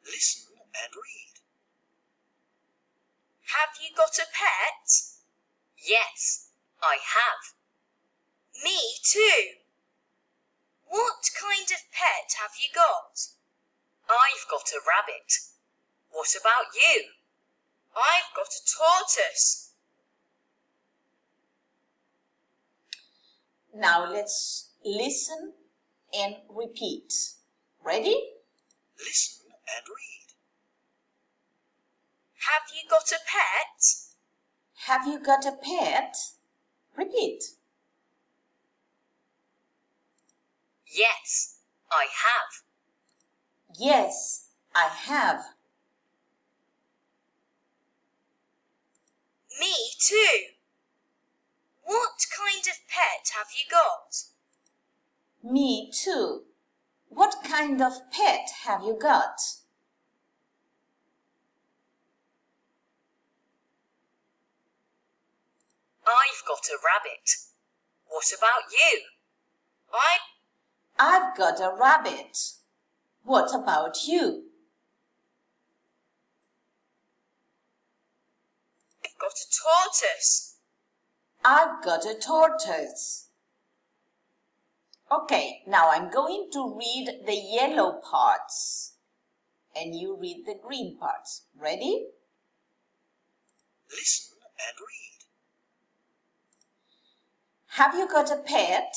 Listen and read. Have you got a pet? Yes, I have. Me too. What kind of pet have you got? I've got a rabbit. What about you? I've got a tortoise. Now let's listen and repeat. Ready? Listen and read. Have you got a pet? Have you got a pet? Repeat. Yes, I have. Yes, I have. Me too. What kind of pet have you got? Me too. What kind of pet have you got? I've got a rabbit. What about you? I've got a rabbit. What about you? I've got a tortoise. I've got a tortoise. Okay, now I'm going to read the yellow parts and you read the green parts. Ready? Listen and read. Have you got a pet?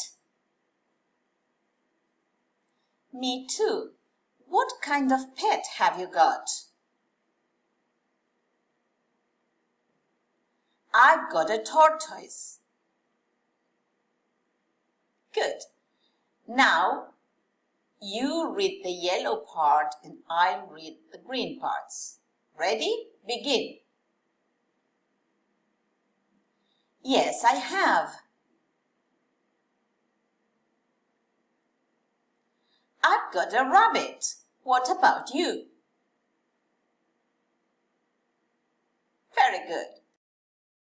Me too. What kind of pet have you got? I've got a tortoise. Good. Now, you read the yellow part and I'll read the green parts. Ready? Begin. Yes, I have. I've got a rabbit. What about you? Very good.